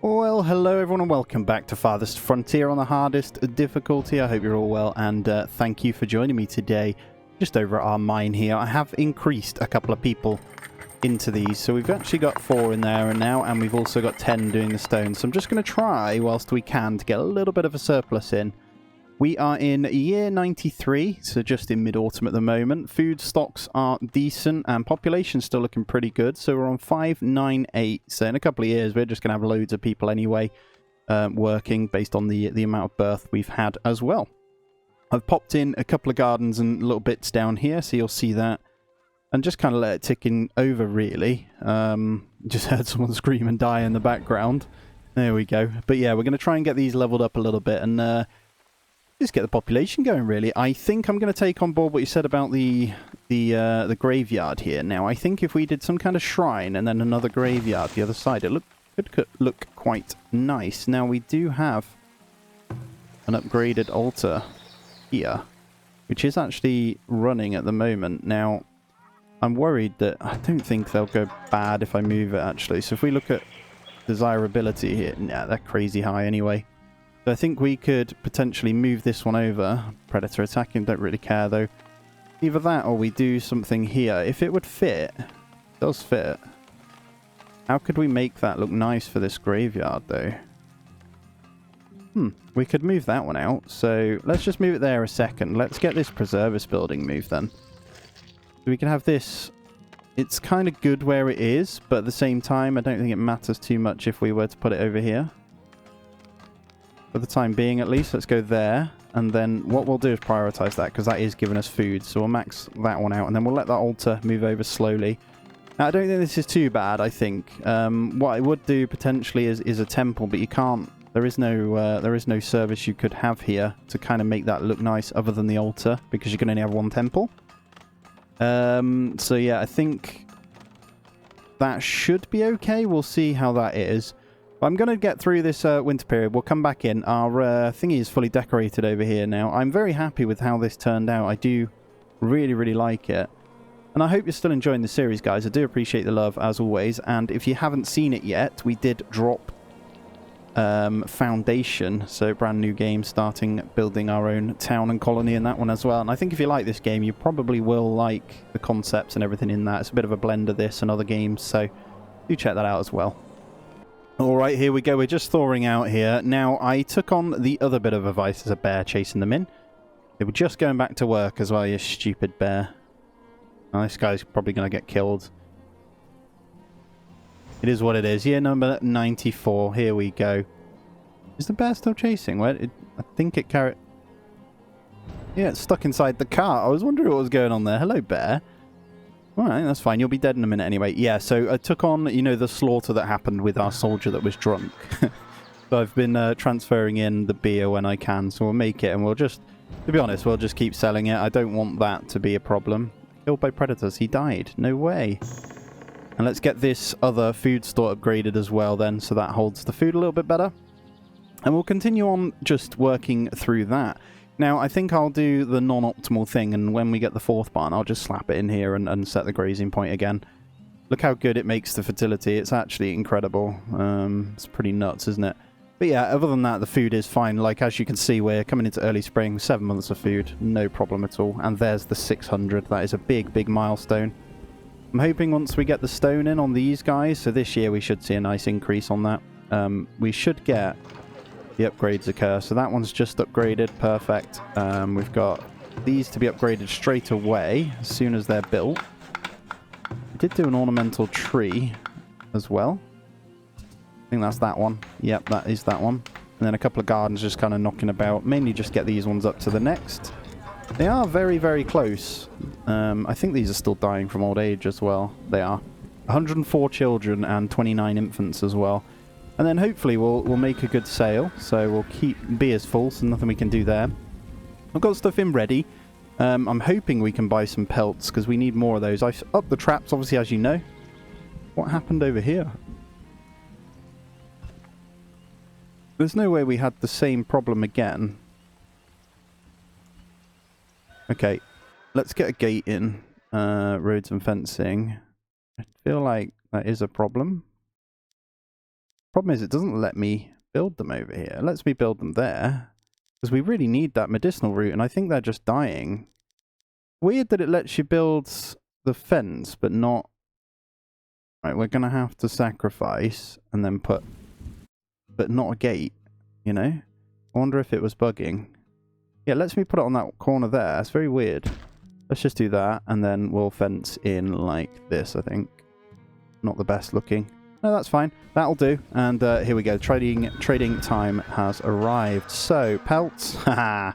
Well, hello everyone and welcome back to Farthest Frontier on the hardest difficulty. I hope you're all well and thank you for joining me today. Just over at our mine here, I have increased a couple of people into these. So we've actually got 4 in there and now, and we've also got 10 doing the stone. So I'm just going to try, whilst we can, to get a little bit of a surplus in. We are in year 93, so just in mid-autumn at the moment. Food stocks are decent, and population's still looking pretty good. So we're on 598. So in a couple of years, we're just going to have loads of people anyway working based on the amount of birth we've had as well. I've popped in a couple of gardens and little bits down here, so you'll see that. And just kind of let it tick in over, really. Just heard someone scream and die in the background. There we go. But yeah, we're going to try and get these leveled up a little bit and just get the population going, really. I think I'm going to take on board what you said about the graveyard here. Now, I think if we did some kind of shrine and then another graveyard the other side, it could look quite nice. Now, we do have an upgraded altar here, which is actually running at the moment. Now, I'm worried that I don't think they'll go bad if I move it, actually. So if we look at desirability here, nah, they're crazy high anyway. So I think we could potentially move this one over. Predator attacking, don't really care though. Either that or we do something here. If it would fit, it does fit. How could we make that look nice for this graveyard though? We could move that one out. So let's just move it there a second. Let's get this preservist building moved then. So we can have this. It's kind of good where it is, but at the same time, I don't think it matters too much if we were to put it over here. For the time being, at least, let's go there. And then what we'll do is prioritize that, because that is giving us food. So we'll max that one out, and then we'll let that altar move over slowly. Now, I don't think this is too bad, I think. What I would do potentially is a temple, but you can't. There is no service you could have here to kind of make that look nice other than the altar, because you can only have one temple. So yeah, I think that should be okay. We'll see how that is. I'm going to get through this winter period. We'll come back in. Our thingy is fully decorated over here now. I'm very happy with how this turned out. I do really, really like it. And I hope you're still enjoying the series, guys. I do appreciate the love, as always. And if you haven't seen it yet, we did drop Foundation. So brand new game, starting building our own town and colony in that one as well. And I think if you like this game, you probably will like the concepts and everything in that. It's a bit of a blend of this and other games. So do check that out as well. Alright, here we go. We're just thawing out here. Now, I took on the other bit of advice as a bear chasing them in. They were just going back to work as well, you stupid bear. Now, this guy's probably going to get killed. It is what it is. Year number 94. Here we go. Is the bear still chasing? I think it carried... Yeah, it's stuck inside the car. I was wondering what was going on there. Hello, bear. Alright, that's fine. You'll be dead in a minute anyway. Yeah, so I took on, you know, the slaughter that happened with our soldier that was drunk. So I've been transferring in the beer when I can, so we'll make it, and we'll just, to be honest, we'll just keep selling it. I don't want that to be a problem. Killed by predators. He died. No way. And let's get this other food store upgraded as well then, so that holds the food a little bit better. And we'll continue on just working through that. Now, I think I'll do the non-optimal thing, and when we get the 4th barn, I'll just slap it in here and set the grazing point again. Look how good it makes the fertility. It's actually incredible. It's pretty nuts, isn't it? But yeah, other than that, the food is fine. Like, as you can see, we're coming into early spring, 7 months of food. No problem at all. And there's the 600. That is a big, big milestone. I'm hoping once we get the stone in on these guys, so this year we should see a nice increase on that. We should get... the upgrades occur. So that one's just upgraded. Perfect. We've got these to be upgraded straight away as soon as they're built. We did do an ornamental tree as well. I think that's that one. Yep, that is that one. And then a couple of gardens just kind of knocking about. Mainly just get these ones up to the next. They are very, very close. I think these are still dying from old age as well. They are. 104 children and 29 infants as well. And then hopefully we'll make a good sale. So we'll keep beers full, so nothing we can do there. I've got stuff in ready. I'm hoping we can buy some pelts, because we need more of those. I've upped the traps, obviously, as you know. What happened over here? There's no way we had the same problem again. Okay, let's get a gate in. Roads and fencing. I feel like that is a problem. Problem is, it doesn't let me build them over here. It lets me build them there. Because we really need that medicinal root, and I think they're just dying. Weird that it lets you build the fence, but not... Right, we're going to have to sacrifice and then put... But not a gate, you know? I wonder if it was bugging. Yeah, it lets me put it on that corner there. It's very weird. Let's just do that, and then we'll fence in like this, I think. Not the best looking. No, that's fine. That'll do. And here we go. Trading time has arrived. So, pelts. Haha.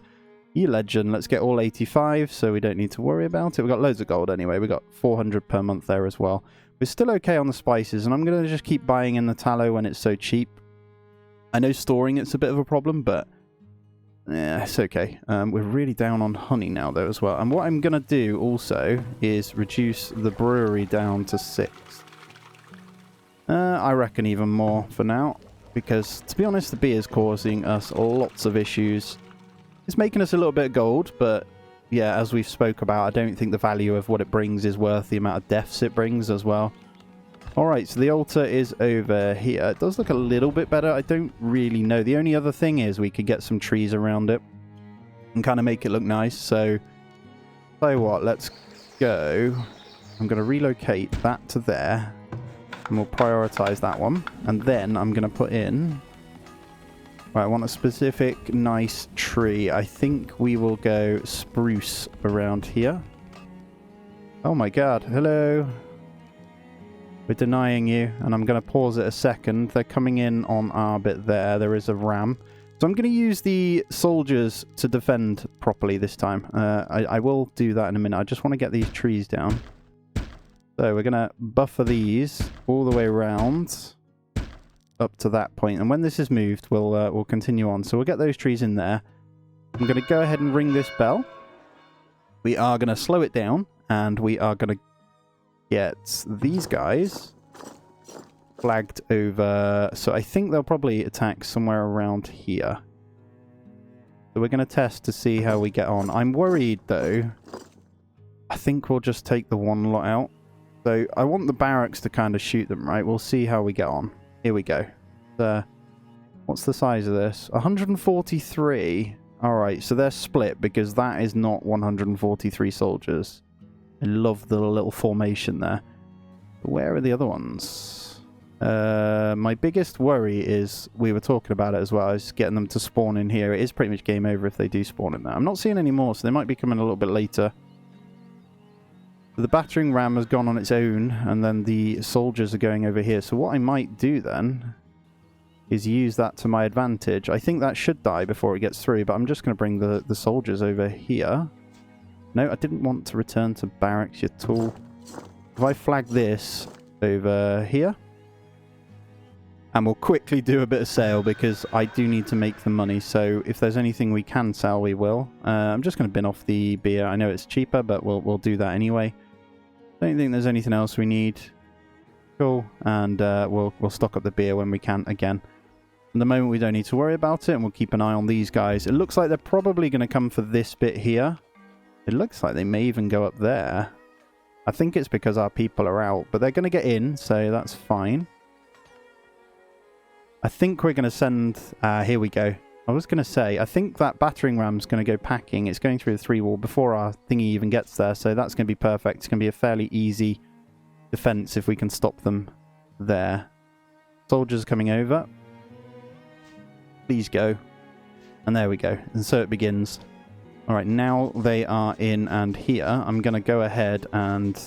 You legend. Let's get all 85, so we don't need to worry about it. We've got loads of gold anyway. We've got 400 per month there as well. We're still okay on the spices, and I'm going to just keep buying in the tallow when it's so cheap. I know storing it's a bit of a problem, but yeah, it's okay. We're really down on honey now, though, as well. And what I'm going to do also is reduce the brewery down to 6. I reckon even more for now, because, to be honest, the beer is causing us lots of issues. It's making us a little bit of gold, but, yeah, as we've spoke about, I don't think the value of what it brings is worth the amount of deaths it brings as well. Alright, so the altar is over here. It does look a little bit better. I don't really know. The only other thing is we could get some trees around it and kind of make it look nice. So, tell you what, let's go. I'm going to relocate that to there. And we'll prioritize that one. And then I'm going to put in... Right, I want a specific nice tree. I think we will go spruce around here. Oh my god, hello. We're denying you, and I'm going to pause it a second. They're coming in on our bit there. There is a ram. So I'm going to use the soldiers to defend properly this time. I will do that in a minute. I just want to get these trees down. So we're going to buffer these all the way around up to that point. And when this is moved, we'll continue on. So we'll get those trees in there. I'm going to go ahead and ring this bell. We are going to slow it down, and we are going to get these guys flagged over. So I think they'll probably attack somewhere around here. So we're going to test to see how we get on. I'm worried, though. I think we'll just take the one lot out. So I want the barracks to kind of shoot them, right? We'll see how we get on. Here we go. What's the size of this? 143. Alright, so they're split because that is not 143 soldiers. I love the little formation there. Where are the other ones? My biggest worry is, we were talking about it as well, is getting them to spawn in here. It is pretty much game over if they do spawn in there. I'm not seeing any more, so they might be coming a little bit later. The battering ram has gone on its own, and then the soldiers are going over here. So what I might do then is use that to my advantage. I think that should die before it gets through, but I'm just going to bring the soldiers over here. No, I didn't want to return to barracks, you tool. If I flag this over here, and we'll quickly do a bit of sale because I do need to make the money. So if there's anything we can sell, we will. I'm just going to bin off the beer. I know it's cheaper, but we'll do that anyway. Don't think there's anything else we need. Cool. And we'll stock up the beer when we can again. At the moment, we don't need to worry about it, and we'll keep an eye on these guys. It looks like they're probably going to come for this bit here. It looks like they may even go up there. I think it's because our people are out, but they're going to get in, so that's fine. I think we're going to send... here we go. I was going to say, I think that battering ram's going to go packing. It's going through the 3-wall before our thingy even gets there, so that's going to be perfect. It's going to be a fairly easy defense if we can stop them there. Soldiers coming over. Please go. And there we go. And so it begins. Alright, now they are in and here. I'm going to go ahead and...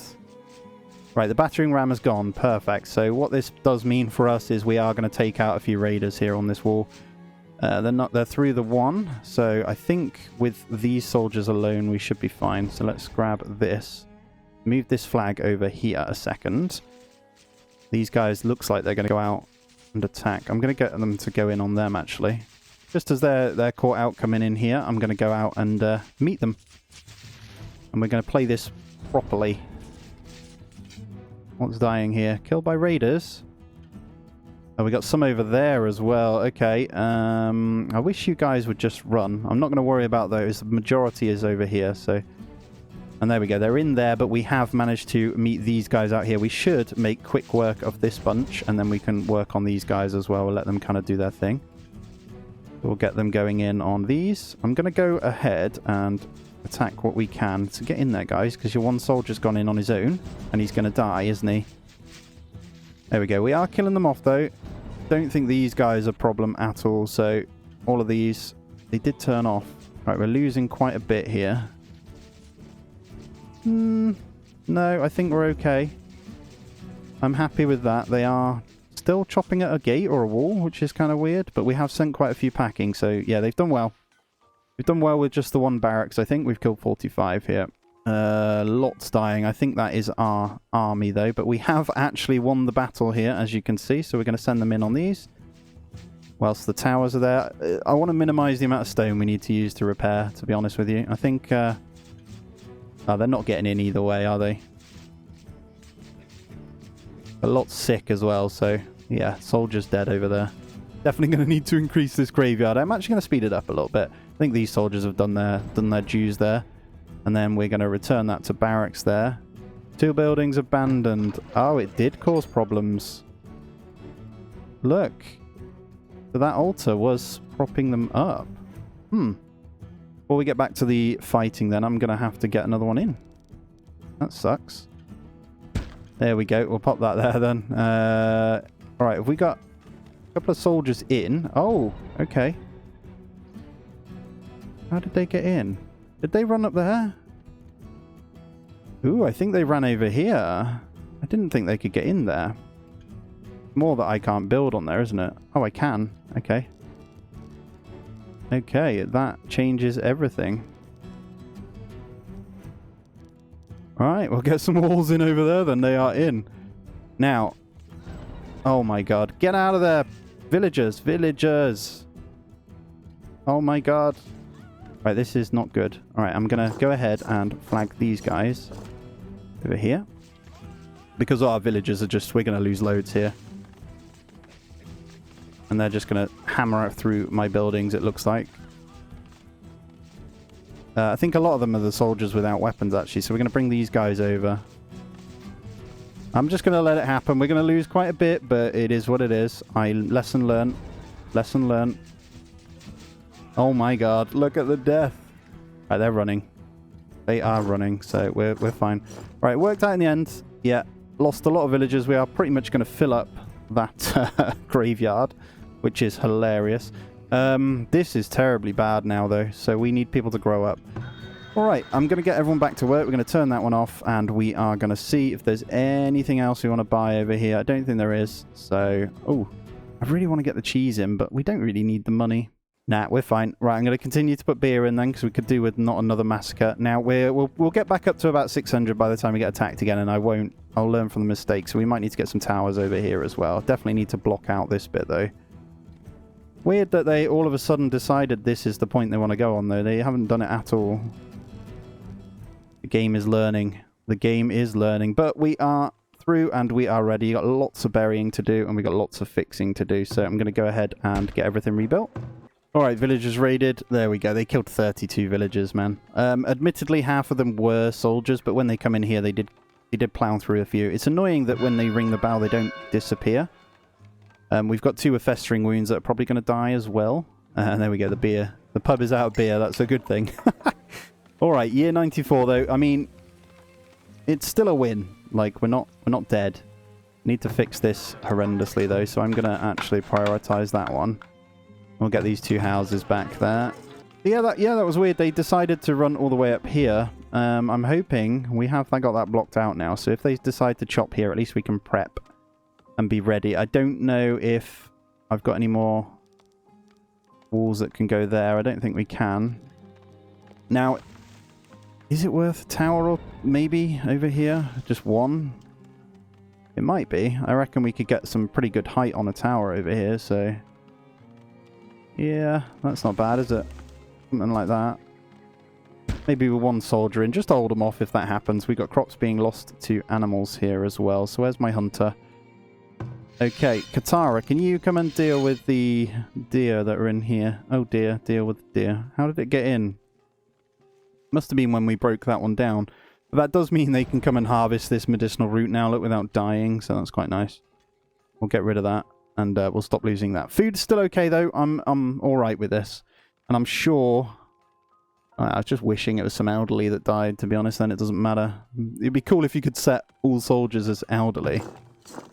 Right, the battering ram has gone. Perfect. So what this does mean for us is we are going to take out a few raiders here on this wall. They're through the one. So I think with these soldiers alone, we should be fine. So let's grab this. Move this flag over here a second. These guys looks like they're going to go out and attack. I'm going to get them to go in on them, actually. Just as they're caught out coming in here, I'm going to go out and meet them. And we're going to play this properly. What's dying here? Killed by raiders. Oh, we got some over there as well. Okay. I wish you guys would just run. I'm not going to worry about those. The majority is over here, so And there we go. They're in there, but we have managed to meet these guys out here. We should make quick work of this bunch, and then we can work on these guys as well. We'll let them kind of do their thing. We'll get them going in on these. I'm going to go ahead and attack what we can. So get in there, guys, because your one soldier's gone in on his own, and he's going to die, isn't he? There we go. We are killing them off, though. Don't think these guys are a problem at all. So all of these, they did turn off. Right, we're losing quite a bit here. No, I think we're okay. I'm happy with that. They are still chopping at a gate or a wall, which is kind of weird, but we have sent quite a few packing, so yeah, they've done well. We've done well with just the one barracks. I think we've killed 45 here. Lots dying. I think that is our army, though, but we have actually won the battle here, as you can see, so we're going to send them in on these. Whilst the towers are there. I want to minimize the amount of stone we need to use to repair, to be honest with you. I think... Oh, they're not getting in either way, are they? A lot sick as well, so yeah, soldiers dead over there. Definitely going to need to increase this graveyard. I'm actually going to speed it up a little bit. I think these soldiers have done their dues there. And then we're going to return that to barracks there. 2 buildings abandoned. Oh, it did cause problems. Look. So that altar was propping them up. Before we get back to the fighting then, I'm going to have to get another one in. That sucks. There we go. We'll pop that there then. Alright, have we got a couple of soldiers in? Oh, okay. How did they get in? Did they run up there? Ooh, I think they ran over here. I didn't think they could get in there. More that I can't build on there, isn't it? Oh, I can. Okay. Okay, that changes everything. Alright, we'll get some walls in over there then. They are in. Now. Oh my god. Get out of there. Villagers. Villagers. Oh my god. Right, this is not good. Alright, I'm going to go ahead and flag these guys over here. Because our villagers are just... We're going to lose loads here. And they're just going to hammer it through my buildings, it looks like. I think a lot of them are the soldiers without weapons, actually. So we're going to bring these guys over. I'm just going to let it happen. We're going to lose quite a bit, but it is what it is. Lesson learned. Lesson learned. Oh my god, look at the death. Right, they're running. They are running, so we're fine. Right, worked out in the end. Yeah, lost a lot of villagers. We are pretty much going to fill up that graveyard, which is hilarious. This is terribly bad now, though, so we need people to grow up. Alright, I'm going to get everyone back to work. We're going to turn that one off, and we are going to see if there's anything else we want to buy over here. I don't think there is, so... Oh, I really want to get the cheese in, but we don't really need the money. Nah, we're fine. Right, I'm going to continue to put beer in then, because we could do with not another massacre. Now, we'll get back up to about 600 by the time we get attacked again, and I'll learn from the mistakes. So we might need to get some towers over here as well. Definitely need to block out this bit, though. Weird that they all of a sudden decided this is the point they want to go on, though. They haven't done it at all. The game is learning. The game is learning. But we are through and we are ready. Got lots of burying to do and we got lots of fixing to do. So I'm going to go ahead and get everything rebuilt. Alright, villagers raided. There we go. They killed 32 villagers, man. Admittedly, half of them were soldiers, but when they come in here, they did plow through a few. It's annoying that when they ring the bell, they don't disappear. We've got 2 with festering wounds that are probably going to die as well. And there we go, the beer. The pub is out of beer. That's a good thing. Alright, year 94, though. I mean, it's still a win. Like, we're not dead. Need to fix this horrendously, though, so I'm going to actually prioritize that one. We'll get these 2 houses back there. Yeah, that was weird. They decided to run all the way up here. I'm hoping I got that blocked out now. So if they decide to chop here, at least we can prep and be ready. I don't know if I've got any more walls that can go there. I don't think we can. Now, is it worth a tower or maybe over here? Just one? It might be. I reckon we could get some pretty good height on a tower over here, so... Yeah, that's not bad, is it? Something like that. Maybe with 1 soldier in. Just hold them off if that happens. We've got crops being lost to animals here as well. So where's my hunter? Okay, Katara, can you come and deal with the deer that are in here? Oh dear, deal with the deer. How did it get in? Must have been when we broke that one down. But that does mean they can come and harvest this medicinal root now, look, without dying, so that's quite nice. We'll get rid of that, and we'll stop losing that. Food's still okay, though. I'm alright with this. And I'm sure... I was just wishing it was some elderly that died, to be honest, then it doesn't matter. It'd be cool if you could set all soldiers as elderly.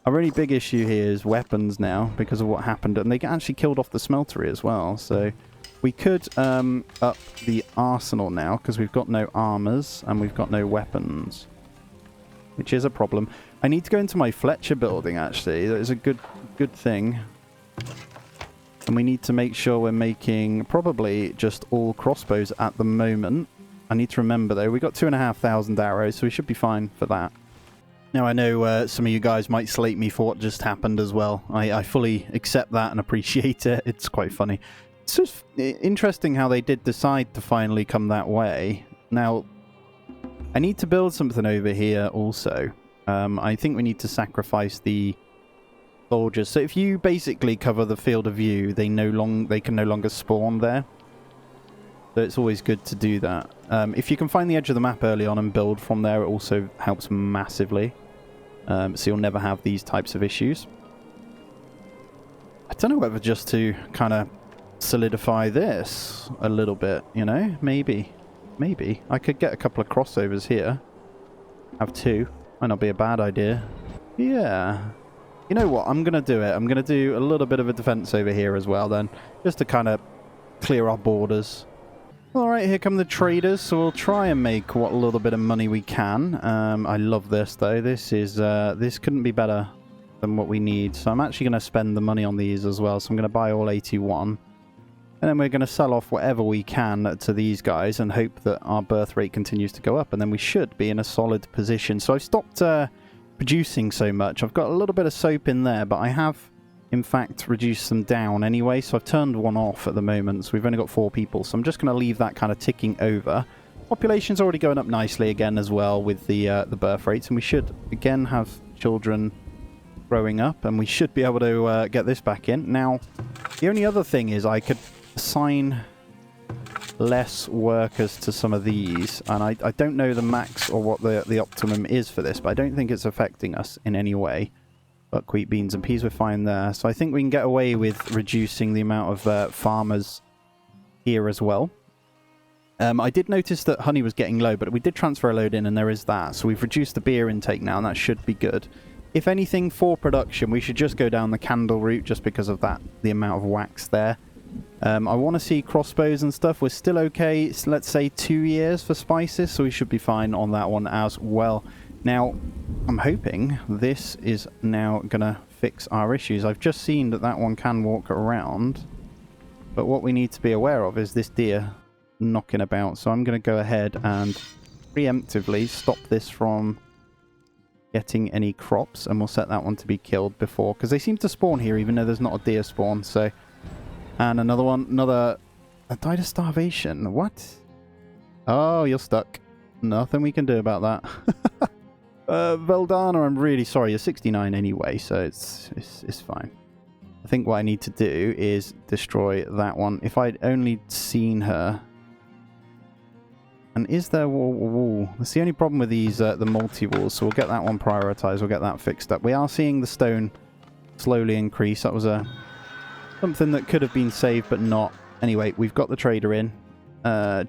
A really big issue here is weapons now, because of what happened. And they actually killed off the smeltery as well, so... We could up the arsenal now, because we've got no armors, and we've got no weapons. Which is a problem. I need to go into my Fletcher building, actually. That is a good thing. And we need to make sure we're making probably just all crossbows at the moment. I need to remember, though, we got 2,500 arrows, so we should be fine for that. Now, I know some of you guys might slate me for what just happened as well. I fully accept that and appreciate it. It's quite funny. It's just interesting how they did decide to finally come that way. Now, I need to build something over here also. I think we need to sacrifice the soldiers. So if you basically cover the field of view, they can no longer spawn there. So it's always good to do that. If you can find the edge of the map early on and build from there, it also helps massively. So you'll never have these types of issues. I don't know whether just to kind of solidify this a little bit, you know? Maybe. I could get a couple of crossovers here. Have two. Might not be a bad idea. Yeah. You know what? I'm going to do it. I'm going to do a little bit of a defense over here as well then. Just to kind of clear our borders. Alright, here come the traders. So we'll try and make what little bit of money we can. I love this though. This couldn't be better than what we need. So I'm actually going to spend the money on these as well. So I'm going to buy all 81. And then we're going to sell off whatever we can to these guys and hope that our birth rate continues to go up. And then we should be in a solid position. So I've stopped producing so much. I've got a little bit of soap in there, but I have, in fact, reduced them down anyway. So I've turned one off at the moment. So we've only got 4 people. So I'm just going to leave that kind of ticking over. Population's already going up nicely again as well with the birth rates. And we should, again, have children growing up. And we should be able to get this back in. Now, the only other thing is I could assign less workers to some of these, and I don't know the max or what the optimum is for this, but I don't think it's affecting us in any way. Buckwheat, beans and peas, we're fine there. So I think we can get away with reducing the amount of farmers here as well. I did notice that honey was getting low, but we did transfer a load in, and there is that. So we've reduced the beer intake now, and that should be good. If anything, for production, we should just go down the candle route just because of that, the amount of wax there. I want to see crossbows and stuff. We're still okay. So let's say 2 years for spices, so we should be fine on that one as well. Now, I'm hoping this is now going to fix our issues. I've just seen that that one can walk around, but what we need to be aware of is this deer knocking about. So I'm going to go ahead and preemptively stop this from getting any crops, and we'll set that one to be killed before, because they seem to spawn here even though there's not a deer spawn. So, and another one, I died of starvation. What? Oh, you're stuck. Nothing we can do about that. Veldana, I'm really sorry. You're 69 anyway, so it's fine. I think what I need to do is destroy that one. If I'd only seen her. And is there wall? That's the only problem with these, the multi-walls, so we'll get that one prioritized. We'll get that fixed up. We are seeing the stone slowly increase. That was something that could have been saved, but not. Anyway, we've got the trader in.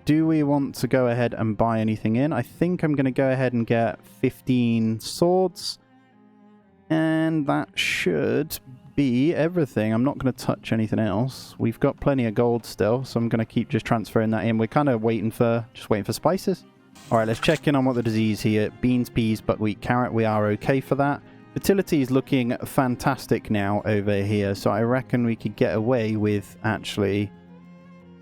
Do we want to go ahead and buy anything in? I think I'm going to go ahead and get 15 swords. And that should be everything. I'm not going to touch anything else. We've got plenty of gold still, so I'm going to keep just transferring that in. We're kind of waiting for spices. All right, let's check in on what the disease here. Beans, peas, buckwheat, carrot. We are okay for that. Fertility is looking fantastic now over here, so I reckon we could get away with actually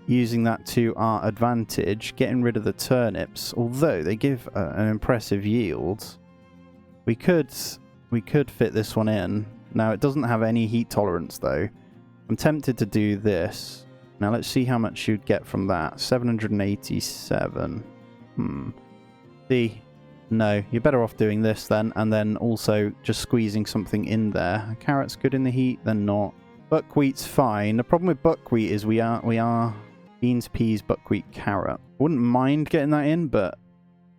using that to our advantage, getting rid of the turnips. Although they give an impressive yield, we could fit this one in. Now, it doesn't have any heat tolerance, though. I'm tempted to do this. Now, let's see how much you'd get from that. 787. See? No, you're better off doing this then, and then also just squeezing something in there. Carrot's good in the heat, then not. Buckwheat's fine. The problem with buckwheat is we are beans, peas, buckwheat, carrot. Wouldn't mind getting that in, but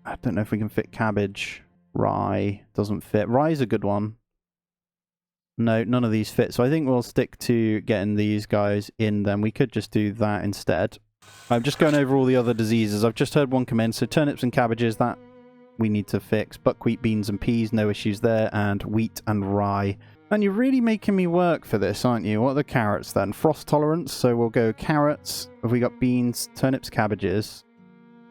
I don't know if we can fit cabbage. Rye doesn't fit. Rye's a good one. No, none of these fit. So I think we'll stick to getting these guys in then. We could just do that instead. I'm just going over all the other diseases. I've just heard one come in. So turnips and cabbages, that we need to fix. Buckwheat, beans and peas, no issues there. And wheat and rye. And you're really making me work for this, aren't you? What are the carrots then? Frost tolerance. So we'll go carrots. Have we got beans, turnips, cabbages,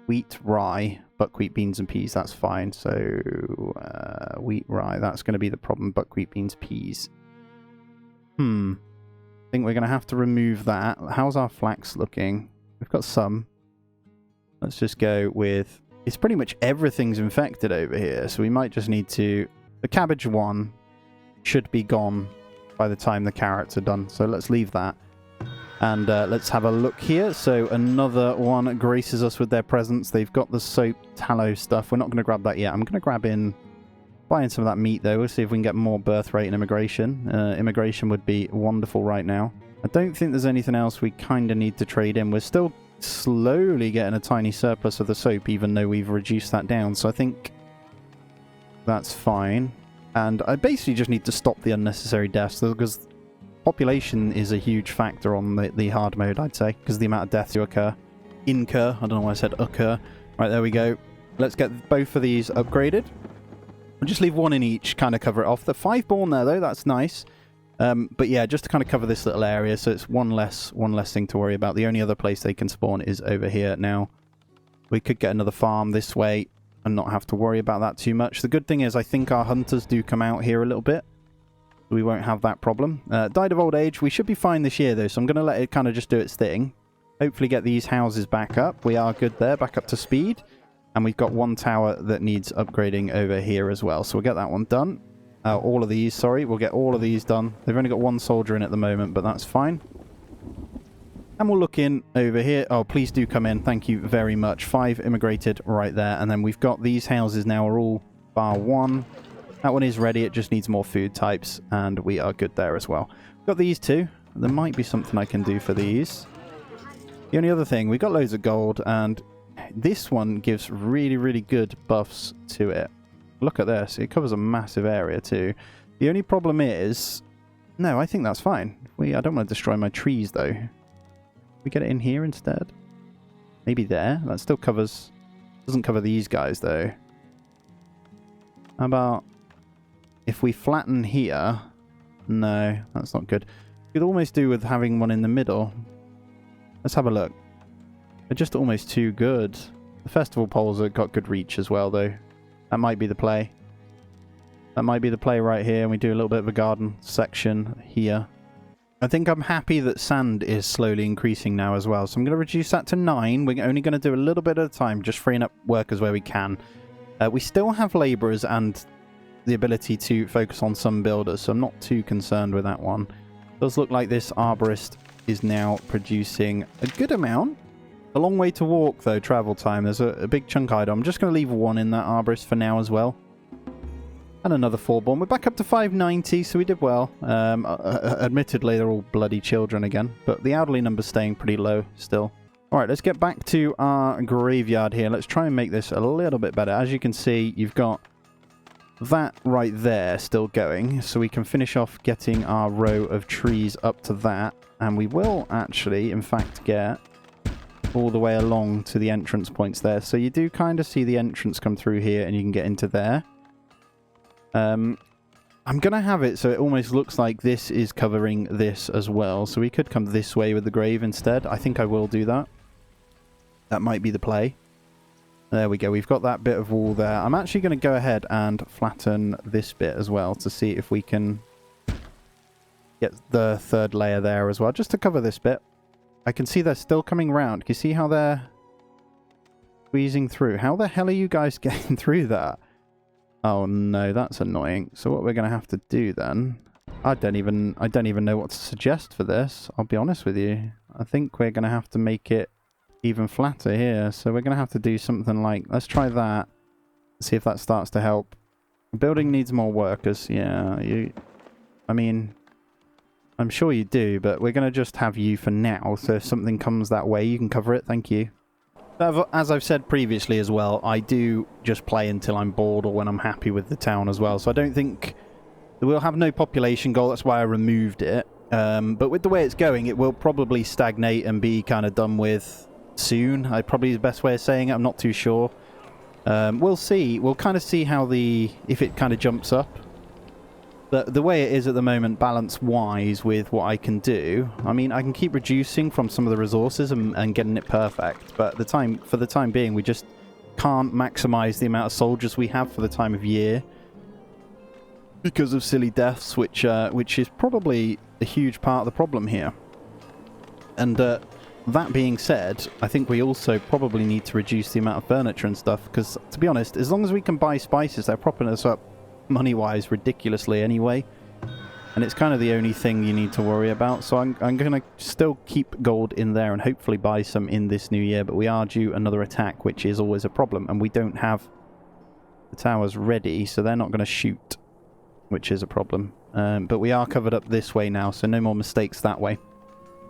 wheat, rye, buckwheat, beans and peas? That's fine. So wheat, rye. That's going to be the problem. Buckwheat, beans, peas. I think we're going to have to remove that. How's our flax looking? We've got some. Let's just go with... It's pretty much everything's infected over here. So we might just need to... The cabbage one should be gone by the time the carrots are done. So let's leave that. And let's have a look here. So another one graces us with their presence. They've got the soap tallow stuff. We're not going to grab that yet. I'm going to grab in... Buy in some of that meat, though. We'll see if we can get more birth rate and immigration. Immigration would be wonderful right now. I don't think there's anything else we kind of need to trade in. We're still slowly getting a tiny surplus of the soap, even though we've reduced that down. So I think that's fine. And I basically just need to stop the unnecessary deaths, because population is a huge factor on the hard mode, I'd say, because the amount of deaths you incur. I don't know why I said occur. Right, there we go. Let's get both of these upgraded. We'll just leave one in each, kind of cover it off. The 5 born there, though, that's nice. But yeah, just to kind of cover this little area, so it's one less thing to worry about. The only other place they can spawn is over here. Now, we could get another farm this way and not have to worry about that too much. The good thing is I think our hunters do come out here a little bit. We won't have that problem. Died of old age. We should be fine this year, though, so I'm going to let it kind of just do its thing. Hopefully get these houses back up. We are good there, back up to speed. And we've got one tower that needs upgrading over here as well. So we'll get that one done. All of these, sorry. We'll get all of these done. They've only got one soldier in at the moment, but that's fine. And we'll look in over here. Oh, please do come in. Thank you very much. 5 immigrated right there. And then we've got these houses now are all bar 1. That one is ready. It just needs more food types. And we are good there as well. We've got these two. There might be something I can do for these. The only other thing, we've got loads of gold, and this one gives really, really good buffs to it. Look at this. It covers a massive area too. The only problem is... No, I think that's fine. I don't want to destroy my trees, though. We get it in here instead? Maybe there? That still covers... Doesn't cover these guys, though. How about... If we flatten here... No, that's not good. We could almost do with having one in the middle. Let's have a look. They're just almost too good. The festival poles have got good reach as well, though. That might be the play. That might be the play right here, and we do a little bit of a garden section here. I think I'm happy that sand is slowly increasing now as well, so I'm going to reduce that to 9. We're only going to do a little bit at a time, just freeing up workers where we can. We still have labourers and the ability to focus on some builders, so I'm not too concerned with that one. It does look like this arborist is now producing a good amount. A long way to walk, though, travel time. There's a big chunk item. I'm just going to leave one in that arborist for now as well. And another 4-born. We're back up to 590, so we did well. Admittedly, they're all bloody children again, but the elderly number's staying pretty low still. All right, let's get back to our graveyard here. Let's try and make this a little bit better. As you can see, you've got that right there still going, so we can finish off getting our row of trees up to that. And we will actually, in fact, get... all the way along to the entrance points there. So you do kind of see the entrance come through here and you can get into there. I'm going to have it so it almost looks like this is covering this as well. So we could come this way with the grave instead. I think I will do that. That might be the play. There we go. We've got that bit of wall there. I'm actually going to go ahead and flatten this bit as well to see if we can get the 3rd layer there as well, just to cover this bit. I can see they're still coming round. Can you see how they're squeezing through? How the hell are you guys getting through that? Oh no, that's annoying. So what we're going to have to do then... I don't even know what to suggest for this. I'll be honest with you. I think we're going to have to make it even flatter here. So we're going to have to do something like... Let's try that. See if that starts to help. The building needs more workers. Yeah, I mean... I'm sure you do, but we're going to just have you for now, so if something comes that way, you can cover it. Thank you. As I've said previously as well, I do just play until I'm bored or when I'm happy with the town as well. So I don't think... We'll have no population goal, that's why I removed it. But with the way it's going, it will probably stagnate and be kind of done with soon. Probably the best way of saying it, I'm not too sure. We'll see. We'll kind of see how if it kind of jumps up. But the way it is at the moment, balance-wise, with what I can do, I mean, I can keep reducing from some of the resources and getting it perfect. But for the time being, we just can't maximize the amount of soldiers we have for the time of year because of silly deaths, which is probably a huge part of the problem here. And that being said, I think we also probably need to reduce the amount of furniture and stuff, because, to be honest, as long as we can buy spices, they're propping us up money-wise ridiculously anyway. And it's kind of the only thing you need to worry about. So I'm going to still keep gold in there and hopefully buy some in this new year. But we are due another attack, which is always a problem. And we don't have the towers ready, so they're not going to shoot, which is a problem. But we are covered up this way now, so no more mistakes that way.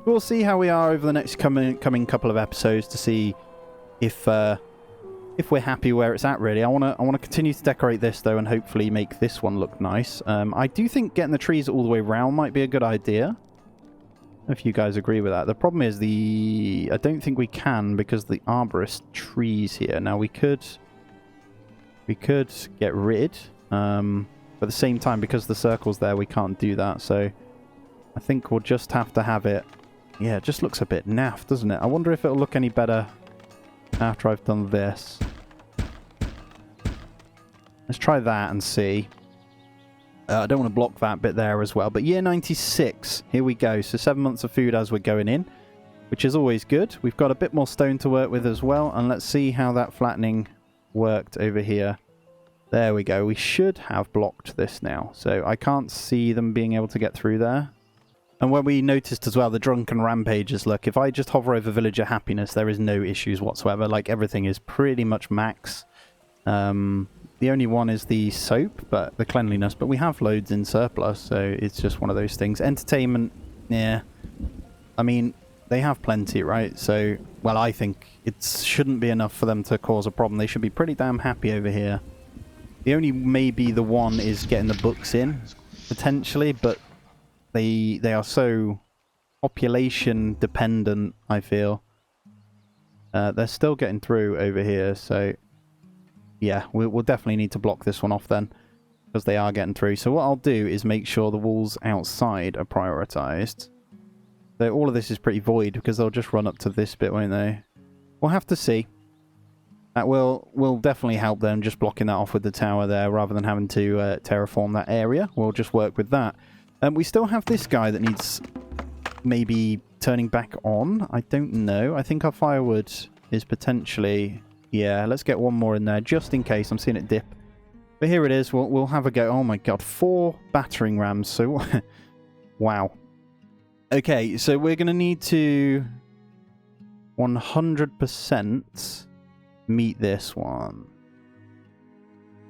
We'll see how we are over the next coming couple of episodes to see if we're happy where it's at, really. I want to continue to decorate this, though, and hopefully make this one look nice. I do think getting the trees all the way around might be a good idea. I don't know if you guys agree with that. The problem is I don't think we can because the arborist trees here. Now, we could get rid, but at the same time, because the circle's there, we can't do that. So I think we'll just have to have it. Yeah, it just looks a bit naff, doesn't it? I wonder if it'll look any better after I've done this. Let's try that and see. I don't want to block that bit there as well. But year 96, here we go. So 7 months of food as we're going in, which is always good. We've got a bit more stone to work with as well. And let's see how that flattening worked over here. There we go. We should have blocked this now. So I can't see them being able to get through there. And when we noticed as well, the drunken rampages, look, if I just hover over villager happiness, there is no issues whatsoever. Like, everything is pretty much max. The only one is the soap, but the cleanliness. But we have loads in surplus, so it's just one of those things. Entertainment, yeah. I mean, they have plenty, right? So, well, I think it shouldn't be enough for them to cause a problem. They should be pretty damn happy over here. The only maybe the one is getting the books in, potentially, but they are so population dependent, I feel. They're still getting through over here, so yeah, we'll definitely need to block this one off then, because they are getting through. So what I'll do is make sure the walls outside are prioritized. So all of this is pretty void, because they'll just run up to this bit, won't they? We'll have to see. That will definitely help them, just blocking that off with the tower there, rather than having to terraform that area. We'll just work with that. We still have this guy that needs maybe turning back on. I don't know. I think our firewood is potentially... Yeah, let's get one more in there, just in case. I'm seeing it dip. But here it is. We'll have a go. Oh my god, 4 battering rams. So, wow. Okay, so we're going to need to 100% meet this one.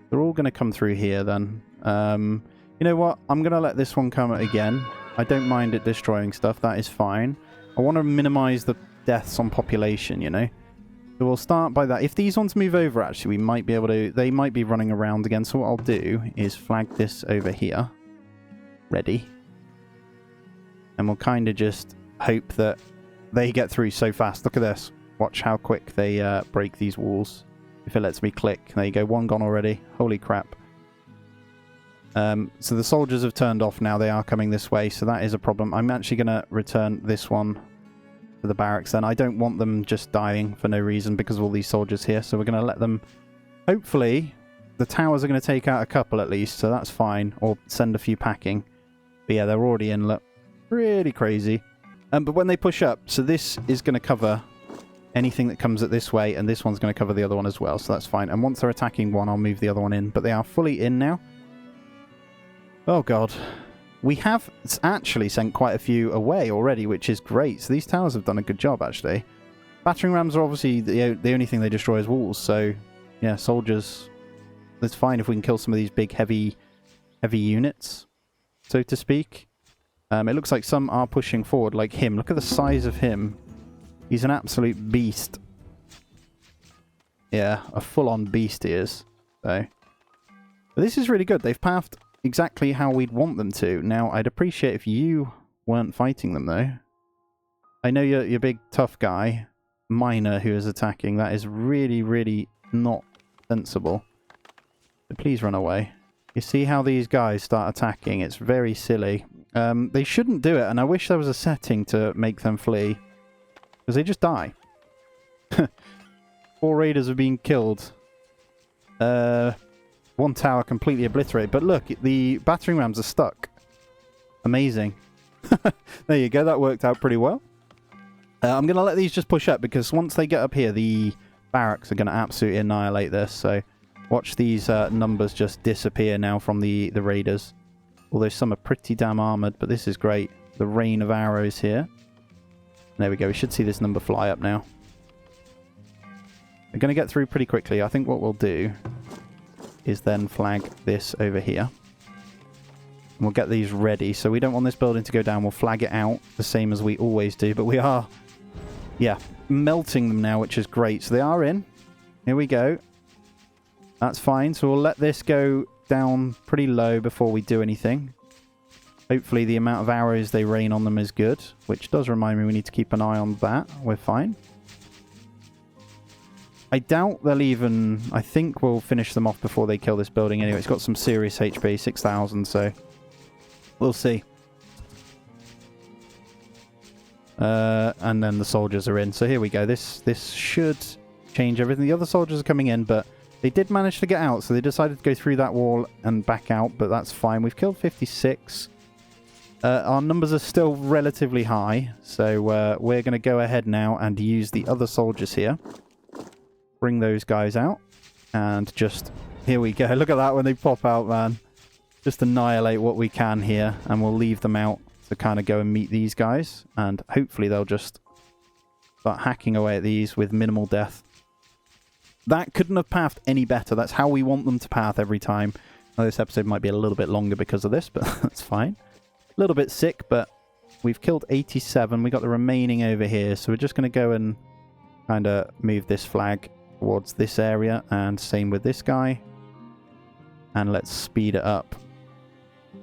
They're all going to come through here then. You know what? I'm going to let this one come again. I don't mind it destroying stuff. That is fine. I want to minimize the deaths on population, you know. So we'll start by that. If these ones move over, actually, we might be able to... They might be running around again. So what I'll do is flag this over here. Ready. And we'll kind of just hope that they get through so fast. Look at this. Watch how quick they break these walls. If it lets me click. There you go. One gone already. Holy crap. So the soldiers have turned off now. They are coming this way, so that is a problem. I'm actually going to return this one to the barracks then. I don't want them just dying for no reason because of all these soldiers here, so we're going to let them... Hopefully, the towers are going to take out a couple at least, so that's fine. Or send a few packing. But yeah, they're already in. Look, really crazy. But when they push up, so this is going to cover anything that comes at this way, and this one's going to cover the other one as well, so that's fine. And once they're attacking one, I'll move the other one in. But they are fully in now. Oh god. We have actually sent quite a few away already, which is great. So these towers have done a good job, actually. Battering rams are obviously the only thing they destroy is walls. So, yeah, soldiers... It's fine if we can kill some of these big, heavy units, so to speak. It looks like some are pushing forward, like him. Look at the size of him. He's an absolute beast. Yeah, a full-on beast he is. So, but this is really good. They've pathed exactly how we'd want them to. Now, I'd appreciate if you weren't fighting them, though. I know you're big, tough guy. Miner who is attacking. That is really, really not sensible. So please run away. You see how these guys start attacking? It's very silly. They shouldn't do it, and I wish there was a setting to make them flee. Because they just die. 4 raiders have been killed. 1 tower completely obliterated. But look, the battering rams are stuck. Amazing. There you go, that worked out pretty well. I'm going to let these just push up, because once they get up here, the barracks are going to absolutely annihilate this. So watch these numbers just disappear now from the raiders. Although some are pretty damn armoured, but this is great. The rain of arrows here. There we go, we should see this number fly up now. We're going to get through pretty quickly. I think what we'll do is then flag this over here. And we'll get these ready. So we don't want this building to go down. We'll flag it out the same as we always do. But we are, yeah, melting them now, which is great. So they are in. Here we go. That's fine. So we'll let this go down pretty low before we do anything. Hopefully the amount of arrows they rain on them is good, which does remind me we need to keep an eye on that. We're fine. I doubt they'll even... I think we'll finish them off before they kill this building anyway. It's got some serious HP, 6,000, so we'll see. And then the soldiers are in. So here we go. This should change everything. The other soldiers are coming in, but they did manage to get out, so they decided to go through that wall and back out, but that's fine. We've killed 56. Our numbers are still relatively high, so we're going to go ahead now and use the other soldiers here. Bring those guys out, and just... Here we go. Look at that when they pop out, man. Just annihilate what we can here, and we'll leave them out to kind of go and meet these guys, and hopefully they'll just start hacking away at these with minimal death. That couldn't have pathed any better. That's how we want them to path every time. Now, this episode might be a little bit longer because of this, but that's fine. A little bit sick, but we've killed 87. We got the remaining over here, so we're just going to go and kind of move this flag towards this area, and same with this guy. And let's speed it up.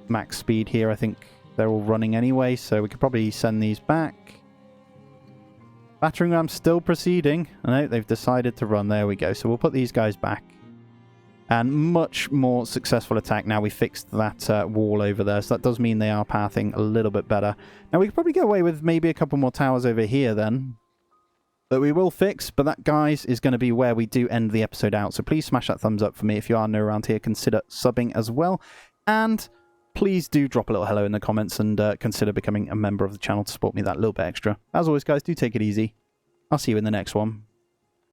Max speed here. I think they're all running anyway, so we could probably send these back. Battering ram's still proceeding. No, they've decided to run. There we go. So we'll put these guys back. And much more successful attack. Now we fixed that wall over there. So that does mean they are pathing a little bit better. Now we could probably get away with maybe a couple more towers over here then. That we will fix. But that, guys, is going to be where we do end the episode out. So please smash that thumbs up for me. If you are new around here, consider subbing as well. And please do drop a little hello in the comments and consider becoming a member of the channel to support me that little bit extra. As always, guys, do take it easy. I'll see you in the next one.